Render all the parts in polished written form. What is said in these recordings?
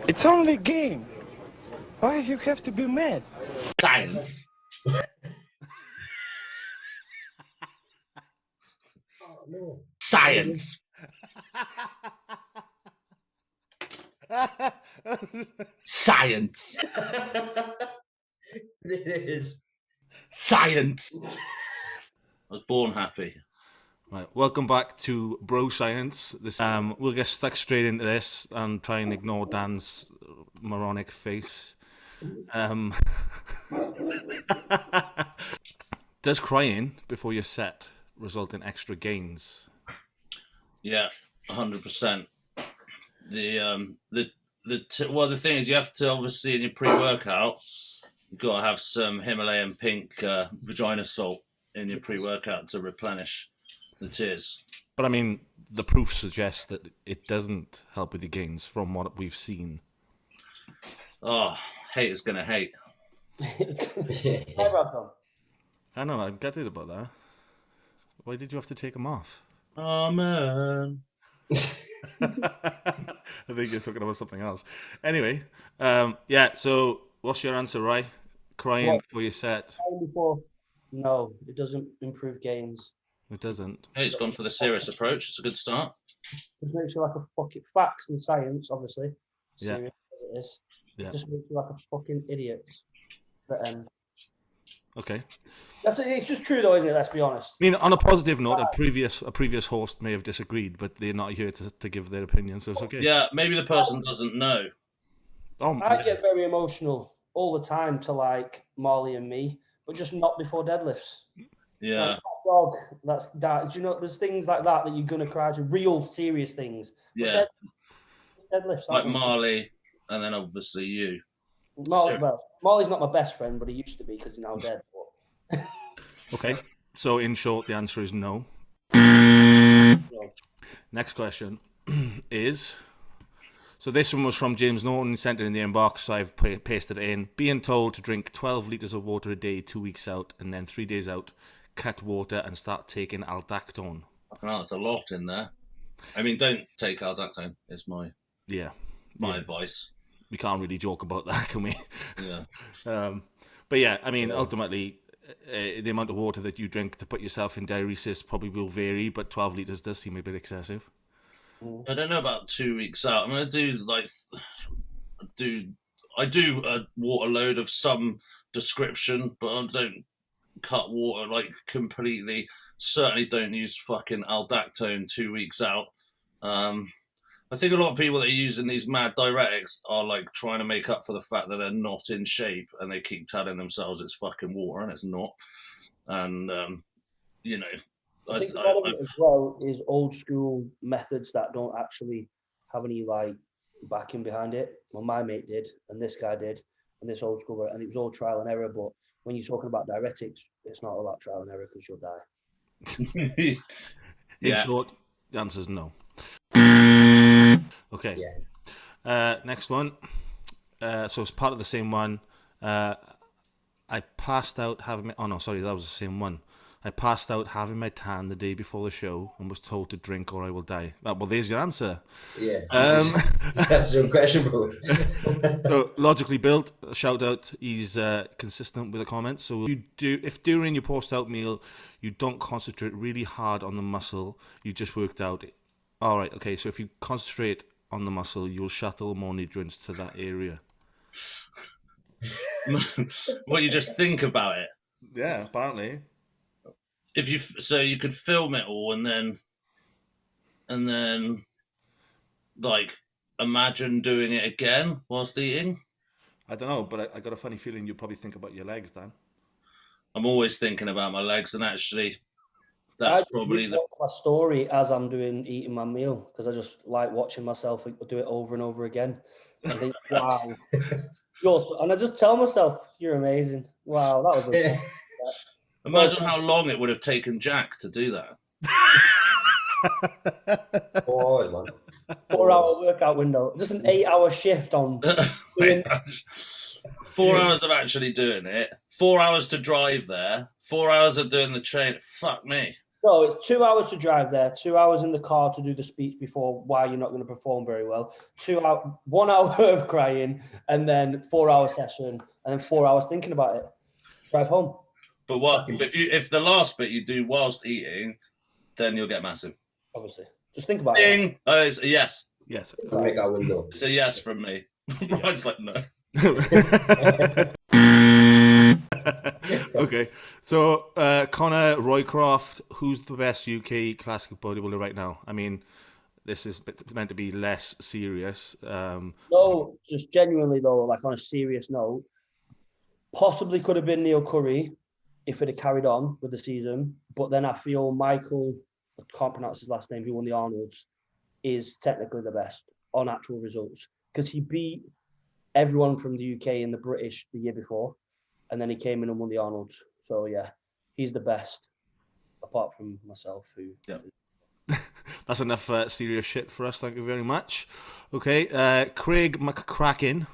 It's only a game. Why you have to be mad? Science. Science. Science. It is. Science. I was born happy. Right, welcome back to Bro Science. We'll get stuck straight into this and try and ignore Dan's moronic face. Does crying before your set result in extra gains? Yeah, 100%. The thing is, you have to obviously in your pre-workout, you've got to have some Himalayan pink vagina salt in your pre-workout to replenish the tears. But I mean, the proof suggests that it doesn't help with your gains from what we've seen. Oh, haters gonna hate. I know, I'm gutted about that. Why did you have to take them off? Oh man. I think you're talking about something else. Anyway, yeah, so what's your answer, Ryan? Crying before your set? No, it doesn't improve gains. It doesn't. Hey, it's gone for the serious approach. It's a good start. It makes you like a fucking facts and science, obviously. Yeah. Serious as it is. Yeah. It just makes you like a fucking idiot. Okay. It's just true though, isn't it? Let's be honest. I mean, on a positive note, a previous host may have disagreed, but they're not here to give their opinion, so it's okay. Yeah, maybe the person doesn't know. I get very emotional all the time to like Molly and me, but just not before deadlifts. Yeah. Like, dog, that's that. Do you know? There's things like that you're gonna cry to, real serious things. Yeah. Deadlifts. Like Marley, and then obviously you. Molly's not my best friend, but he used to be because he's now dead. Okay. So in short, the answer is no. Next question is. So this one was from James Norton. He sent it in the inbox, so I've pasted it in. Being told to drink 12 litres of water a day, 2 weeks out, and then 3 days out, cut water and start taking aldactone. Well, that's a lot in there. I mean, don't take aldactone. Is my advice. We can't really joke about that, can we? Yeah. But yeah, I mean, ultimately, the amount of water that you drink to put yourself in diuresis probably will vary, but 12 litres does seem a bit excessive. I don't know about 2 weeks out. I'm going to do a water load of some description, but I don't cut water like completely. Certainly don't use fucking aldactone 2 weeks out. I think a lot of people that are using these mad diuretics are like trying to make up for the fact that they're not in shape, and they keep telling themselves it's fucking water and it's not. And I think a lot of it as well is old school methods that don't actually have any like backing behind it. Well, my mate did, and this guy did, and this old school, and it was all trial and error. But when you're talking about diuretics, it's not about trial and error because you'll die. In short, the answer is no. Okay. Yeah. Next one. So it's part of the same one. I passed out having. Oh no, sorry, that was the same one. I passed out having my tan the day before the show and was told to drink or I will die. Well, there's your answer. Yeah. That's unquestionable. So, logically built. Shout out. He's consistent with the comments. So if during your post-out meal you don't concentrate really hard on the muscle you just worked out. All right. Okay. So if you concentrate on the muscle, you'll shuttle more nutrients to that area. Well, you just think about it. Yeah. Apparently. You could film it all and then like imagine doing it again whilst eating. I don't know, but I got a funny feeling you probably think about your legs, Dan. I'm always thinking about my legs, and actually that's probably my story as I'm eating my meal, because I just like watching myself do it over and over again. I think, wow. And I just tell myself, you're amazing. Wow, that was Imagine how long it would have taken Jack to do that. 4 hours, man. 4 hour workout window. Just an 8 hour shift on. 4 hours of actually doing it. 4 hours to drive there. 4 hours of doing the train. Fuck me. No, it's 2 hours to drive there, 2 hours in the car to do the speech before why you're not going to perform very well, 1 hour of crying, and then 4 hour session, and then 4 hours thinking about it. Drive home. But what if the last bit you do whilst eating, then you'll get massive. Obviously, just think about Ding! it. It's a yes. Yes. Make our window. It's a yes from me. Ryan's like, no. Okay, so Connor Roycroft, who's the best UK classic bodybuilder right now? I mean, this is meant to be less serious. No, just genuinely though, like on a serious note, possibly could have been Neil Curry if it had carried on with the season. But then I feel Michael, I can't pronounce his last name, who won the Arnolds, is technically the best on actual results because he beat everyone from the UK and the British the year before, and then he came in and won the Arnolds. So yeah, he's the best, apart from myself. Who? Yeah. That's enough serious shit for us. Thank you very much. Okay, Craig McCracken.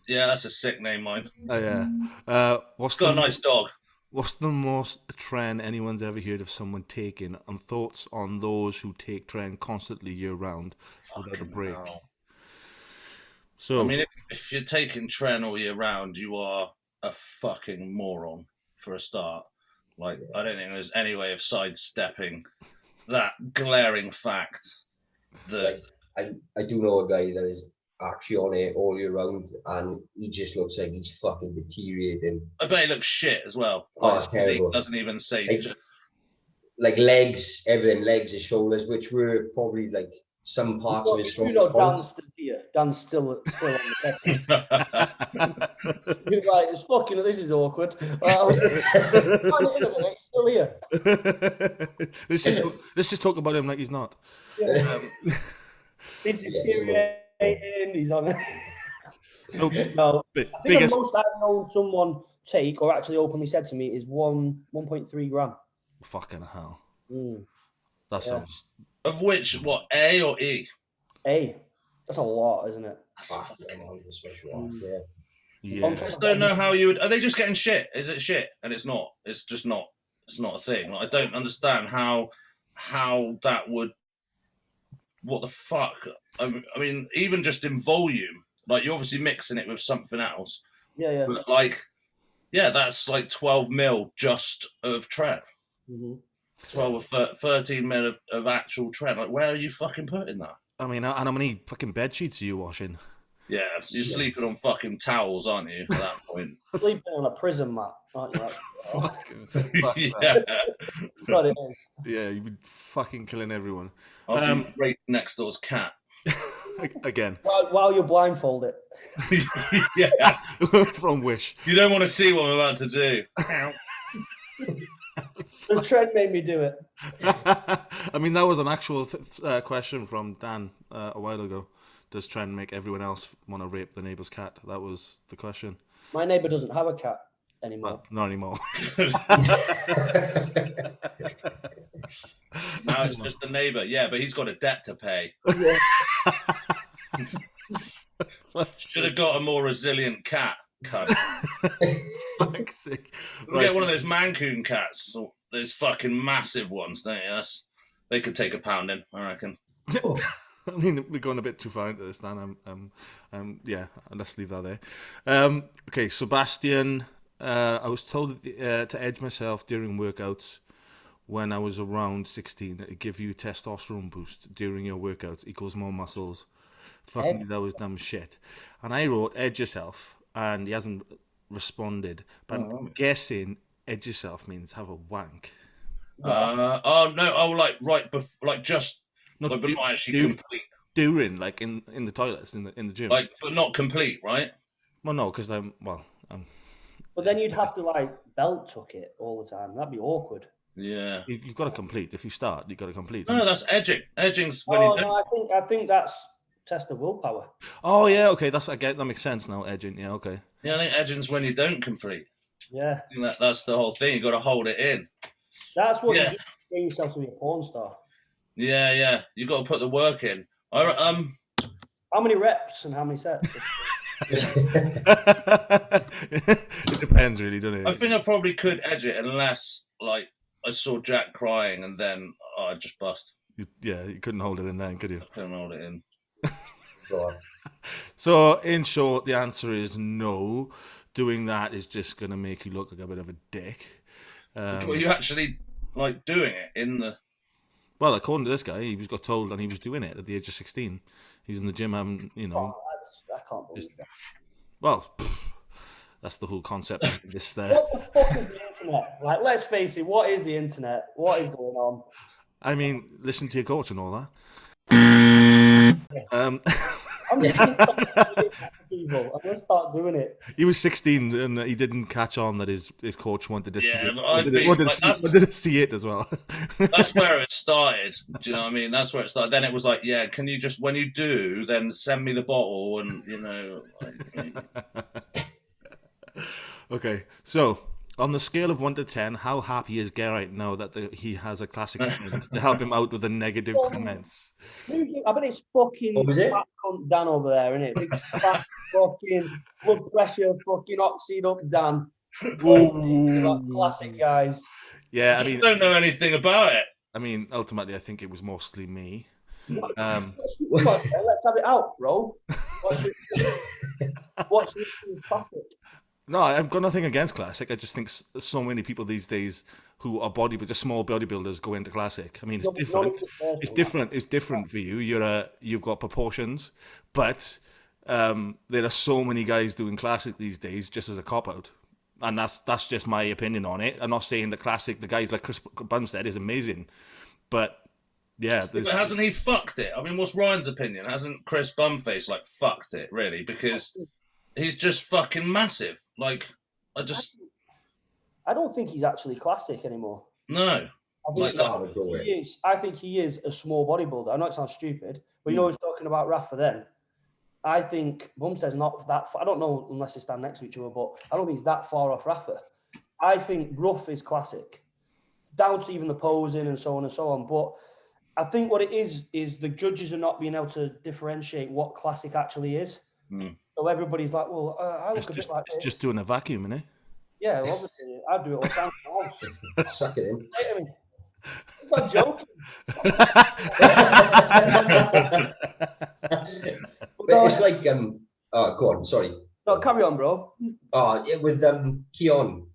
That's a sick name, mine. Oh yeah. It's got a nice dog. What's the most trend anyone's ever heard of someone taking, and thoughts on those who take trend constantly year round without a break? Hell. So I mean, if you're taking trend all year round, you are a fucking moron for a start. Like, I don't think there's any way of sidestepping that glaring fact that. Like, I do know a guy that is actually on it all year round, and he just looks like he's fucking deteriorating. I bet he looks shit as well. Oh, Like, terrible. He doesn't even say. Like legs, everything, legs, his shoulders, which were probably like some parts of his strongest points. Dan's still here. Dan's still on the deck. You're like, it's fucking, this is awkward. It's still here. let's just talk about him like he's not. Yeah. He's deteriorating. He's on it. So no, I think the most I've known someone take, or actually openly said to me, is 1.3 gram. Fucking hell. That sounds. Of which, what, A or E? A. That's a lot, isn't it? Yeah. I just don't know how you would. Are they just getting shit? Is it shit? And it's not. It's just not. It's not a thing. Like, I don't understand how that would. What the fuck? I mean, even just in volume, like you're obviously mixing it with something else. Yeah. But like, that's like 12 mil just of tren. 12 or 13 mil of actual tren. Like, where are you fucking putting that? I mean, and how many fucking bed sheets are you washing? Yeah, you're sleeping on fucking towels, aren't you? At that point, sleeping on a prison mat, aren't you? Yeah, God, it is. Yeah, you've been fucking killing everyone. After you rape next door's cat again. While you're blindfolded. Yeah, from Wish. You don't want to see what I'm about to do. The trend made me do it. I mean, that was an actual question from Dan a while ago. Does trend make everyone else want to rape the neighbour's cat? That was the question. My neighbour doesn't have a cat anymore. Well, not anymore. Now it's just the neighbour. Yeah, but he's got a debt to pay. Yeah. Should have got a more resilient cat. Cunt. Fuck's sake. We'll get one of those Mancoon cats. Those fucking massive ones, don't you? They could take a pounding, I reckon. I mean, we're going a bit too far into this, Dan. Yeah, let's leave that there. Okay, Sebastian. I was told to edge myself during workouts when I was around 16. It give you a testosterone boost during your workouts. Equals more muscles. Fuck me, that was dumb shit. And I wrote edge yourself, and he hasn't responded. But I'm guessing edge yourself means have a wank. Just. But not actually complete. During, like in the toilets, in the gym. Like, but not complete, right? Well, no, because But then you'd have to like belt tuck it all the time. That'd be awkward. Yeah. You've got to complete. If you start, you've got to complete. No, that's edging. Edging's when you don't. No, I think that's test of willpower. Oh yeah, okay. I get that makes sense now. Edging, yeah, okay. Yeah, I think edging's when you don't complete. Yeah. I think that's the whole thing. You got to hold it in. That's what you do to get yourself to be a porn star. Yeah. You got to put the work in. How many reps and how many sets? It depends, really, doesn't it? I think I probably could edge it unless, like, I saw Jack crying and then I'd just bust. You couldn't hold it in then, could you? I couldn't hold it in. So, in short, the answer is no. Doing that is just going to make you look like a bit of a dick. Were you actually, like, doing it in the... Well, according to this guy, he got told and he was doing it at the age of 16. He was in the gym having, I can't believe that. Well, that's the whole concept of this there. What the fuck is the internet? Like, let's face it, what is the internet? What is going on? I mean, listen to your coach and all that. I'm going to start doing it. He was 16 and he didn't catch on that his coach wanted to see it. Wanted to see it as well. That's where it started. Do you know what I mean? That's where it started. Then it was like, yeah, can you just, when you do, then send me the bottle and, you know. Okay, so on the scale of 1 to 10, how happy is Garrett now that he has a classic friend to help him out with the negative comments? I bet it's fucking fat cunt Dan over there, isn't it? Big fat fucking blood pressure, fucking oxied up Dan. Classic guys. Yeah, I don't know anything about it. I mean, ultimately, I think it was mostly me. Let's have it out, bro. What's this classic? No, I've got nothing against classic. I just think so many people these days who are just small bodybuilders go into classic. I mean, it's different. It's different. It's different for you. You've got proportions, but there are so many guys doing classic these days just as a cop out, and that's just my opinion on it. I'm not saying the classic. The guys like Chris Bumstead is amazing, but yeah, but hasn't he fucked it? I mean, what's Ryan's opinion? Hasn't Chris Bumface like fucked it really? Because he's just fucking massive. Like, I don't think he's actually classic anymore. No. I think he is a small bodybuilder. I know it sounds stupid, but you know, he's talking about Rafa then. I think Bumstead's not that far. I don't know unless they stand next to each other, but I don't think he's that far off Rafa. I think Rough is classic, down to even the posing and so on and so on. But I think what it is the judges are not being able to differentiate what classic actually is. So everybody's like, well, I look a bit like this. It's just doing a vacuum, isn't it? Yeah, well, obviously, I do it all the time. Suck it in. Wait a minute. I'm not joking. But it's like, go on, sorry. No, carry on, bro. With Keon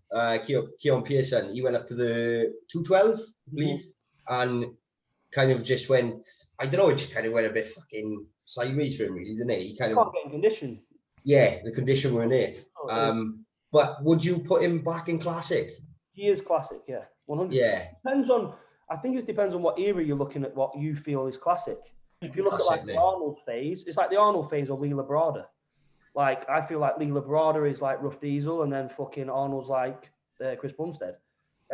Pearson, he went up to the 212, I believe, and kind of just went, I don't know, it just kind of went a bit fucking sideways for him, really, didn't it? He kind of can't get in condition. Yeah, the condition we're in it. But would you put him back in classic? He is classic, yeah. 100%. Yeah. I think it depends on what era you're looking at, what you feel is classic. If you look at like the Arnold phase, it's like the Arnold phase or Lee Labrada. Like, I feel like Lee Labrada is like Rough Diesel and then fucking Arnold's like Chris Bumstead.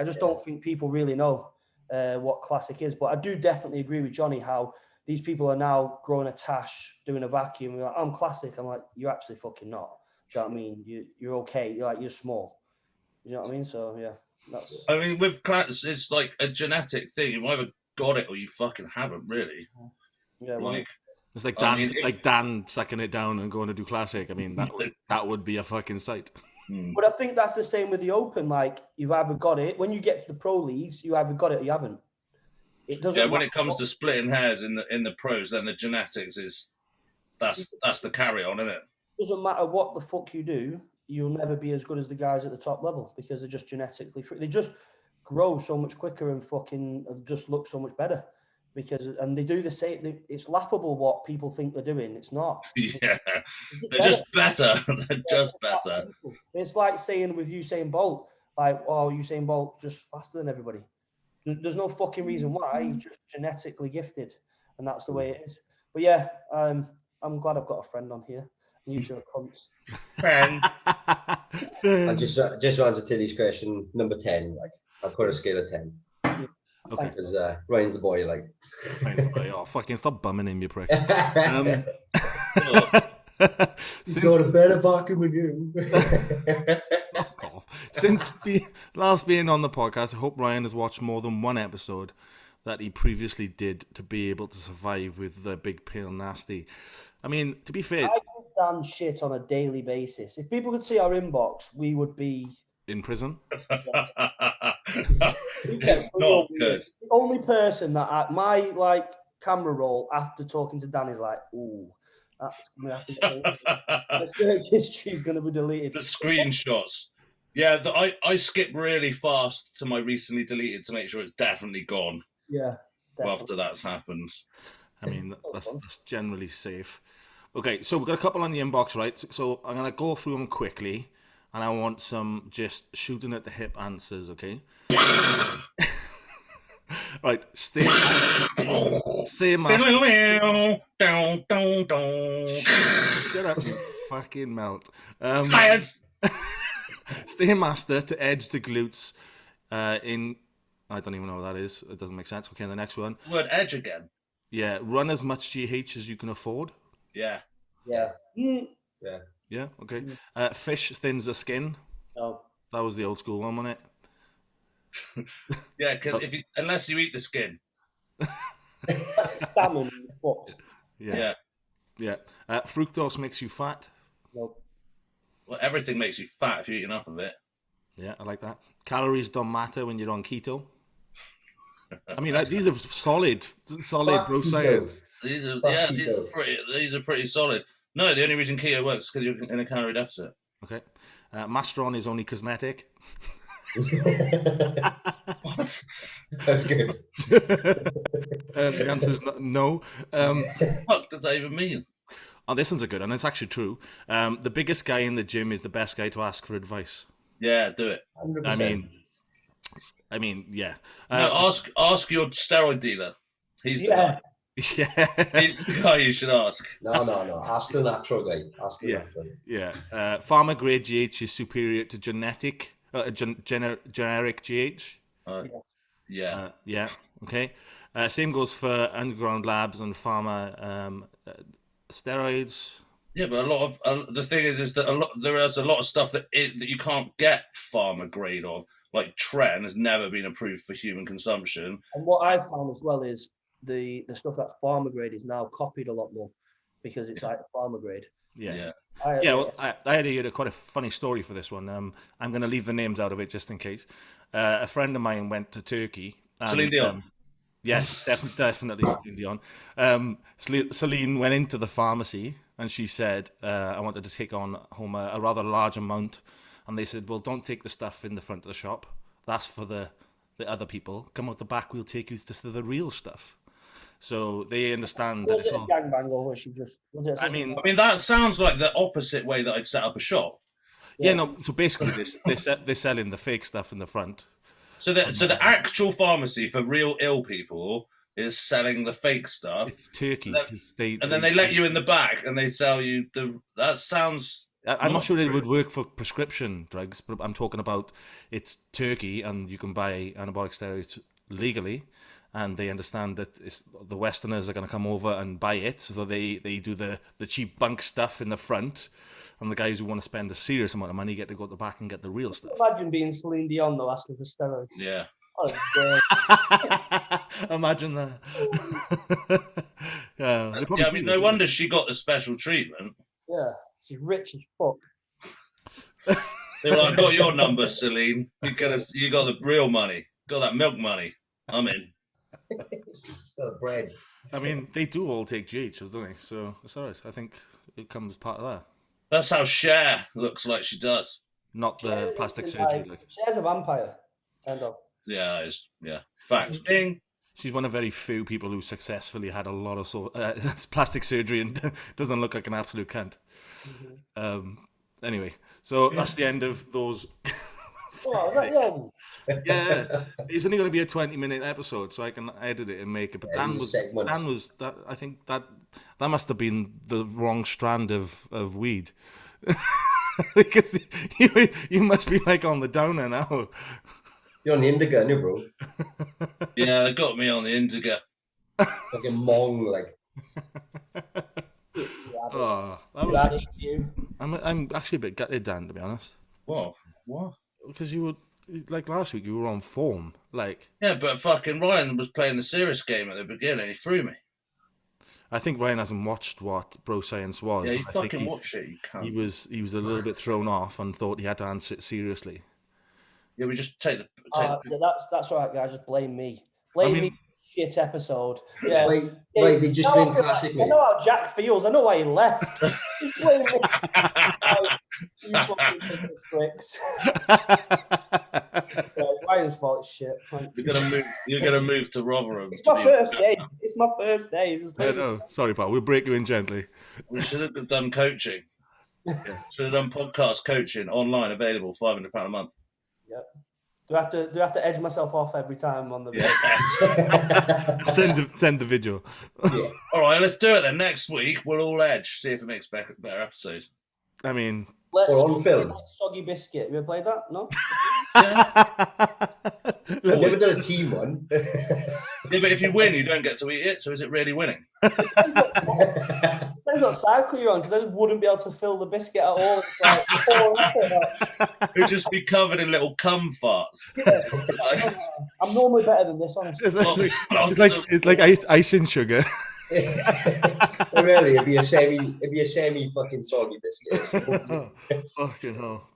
I just don't think people really know what classic is. But I do definitely agree with Johnny how these people are now growing a tash, doing a vacuum. Like, I'm classic. I'm like, you're actually fucking not. Do you know what I mean? You're okay. You're small. You know what I mean? So, yeah. I mean, with class, it's like a genetic thing. You've either got it or you fucking haven't, really. Yeah, like, it's like Dan, Dan sucking it down and going to do classic. I mean, that would be a fucking sight. But I think that's the same with the Open. Like, you've either got it. When you get to the pro leagues, you either got it or you haven't. It doesn't. Yeah, when it comes to splitting hairs in the pros, then the genetics that's the carry on, isn't it? Doesn't matter what the fuck you do, you'll never be as good as the guys at the top level because they're just genetically free. They just grow so much quicker and fucking just look so much better and they do the same. It's laughable what people think they're doing. It's not. Yeah, they're just better. They're just better. It's like saying with Usain Bolt, like, oh, Usain Bolt just faster than everybody. There's no fucking reason why. He's just genetically gifted, and that's the way it is. But yeah, I'm glad I've got a friend on here. You two are cunts. Friend. And just to answer Tilly's question, number 10. Like, I've got a scale of 10. Okay. Because Ryan's the boy, like. Ryan's the boy. Oh, fucking stop bumming him, you prick. He's got a better vacuum than you. Fuck off. Since last being on the podcast, I hope Ryan has watched more than one episode that he previously did to be able to survive with the big pale nasty. I mean, to be fair, Dan shit on a daily basis. If people could see our inbox, we would be In prison. It's not good. The only person that my like camera roll after talking to Dan is like, ooh, that's gonna have to get deleted. The search history is gonna be deleted. The screenshots. Yeah, I skip really fast to my recently deleted to make sure it's definitely gone. Yeah. Well, after that's happened. I mean, that's generally safe. Okay, so we've got a couple on the inbox, right? So I'm going to go through them quickly, and I want some just shooting at the hip answers, okay? Right, stay master. Shut up, you fucking melt. Science! Stay master to edge the glutes in... I don't even know what that is. It doesn't make sense. Okay, the next one. Word edge again. Yeah, run as much GH as you can afford. Yeah. Yeah. Yeah, okay. Fish thins the skin. No. That was the old school one, wasn't it? Yeah, because unless you eat the skin. Salmon. What? Yeah. Fructose makes you fat. No. Well, everything makes you fat if you eat enough of it. Yeah, I like that. Calories don't matter when you're on keto. I mean, these are solid bro science. These are pretty solid. No, the only reason keto works is because you're in a calorie deficit. Okay. Mastron is only cosmetic. What? That's good. The answer is no. What does that even mean? Oh, this one's a good one. It's actually true. The biggest guy in the gym is the best guy to ask for advice. Yeah, do it. 100%. I mean, yeah. No, ask your steroid dealer. He's the guy. Yeah. He's the guy you should ask. No. Ask the natural guy. Natural guy. Yeah. Pharma grade GH is superior to generic GH. Yeah. Yeah. Okay. Same goes for underground labs and pharma steroids. Yeah, but a lot of the thing is that there is a lot of stuff that you can't get pharma grade of. Like Tren has never been approved for human consumption. And what I've found as well is the stuff that's pharma grade is now copied a lot more because it's like pharma grade. Yeah. Yeah. I had quite a funny story for this one. I'm going to leave the names out of it just in case. A friend of mine went to Turkey. And, Celine Dion. Yes, definitely Celine Dion. Celine went into the pharmacy and she said, I wanted to take home a rather large amount. And they said, well, don't take the stuff in the front of the shop. That's for the other people. Come out the back, we'll take you to the real stuff. So they understand that it's all... gangbang or she just... I mean, that sounds like the opposite way that I'd set up a shop. Yeah, no, so basically they're selling the fake stuff in the front. So the actual pharmacy for real ill people is selling the fake stuff. It's Turkey. And then they let you in the back and they sell you that sounds... I'm not sure it would work for prescription drugs, but I'm talking about it's Turkey and you can buy anabolic steroids legally, and they understand that the Westerners are going to come over and buy it, so they do the cheap bunk stuff in the front, and the guys who want to spend a serious amount of money get to go to the back and get the real stuff. Imagine being Celine Dion though, asking for steroids. Yeah. Oh, Imagine that. Yeah, I mean, no wonder she got the special treatment. yeah, she's rich as fuck. They were like, got your number, Celine. You got the real money. Got that milk money. I'm in. Got the bread. I mean, they do all take GH, don't they? So it's all right. I think it comes part of that. That's how Cher looks like she does. Not the plastic surgery. Cher's a vampire. Kind of. Yeah, that is. Yeah. Fact. Ding. She's one of very few people who successfully had a lot of plastic surgery and doesn't look like an absolute cunt. Mm-hmm. Anyway, so that's the end of those. Oh, is that the end? Yeah, it's only going to be a 20-minute episode, so I can edit it and make it. But Dan was that. I think that must have been the wrong strand of weed, because you must be like on the downer now. You're on the indica, aren't you, bro? Yeah, they got me on the indica. Like a mong, like. Oh, that was. I'm actually a bit gutted, Dan, to be honest. What? Because you were like last week, you were on form, like. Yeah, but fucking Ryan was playing the serious game at the beginning. He threw me. I think Ryan hasn't watched what Bro Science was. Yeah, you I think fucking watch it. You can't. He was a little bit thrown off and thought he had to answer it seriously. Yeah, we just take the. That's all right, guys. Just blame me. Blame me. Shit episode. Yeah. Wait, they just blame classic me. I know how Jack feels. I know why he left. Just blame me. You fucking pricks. It's Ryan's fault. It's shit. You're gonna move to Rotherham. It's my first day. It's my first day. I know. Sorry, pal. We'll break you in gently. We should have done coaching. Should have done podcast coaching online, available, £500 a month. Yep. Do I have to edge myself off every time on the video? Send the video. Yeah. All right, let's do it then. Next week we'll all edge. See if it makes a better episode. I mean, or on film. Soggy biscuit. You ever played that? No. I've never done a team one. Yeah, but if you win, you don't get to eat it. So is it really winning? Depends what cycle you're on, because I just wouldn't be able to fill the biscuit at all. It's like, It'd just be covered in little cum farts. Yeah. I'm normally better than this, honestly. It's like ice and sugar. Really, it'd be a semi fucking soggy biscuit. Fucking hell.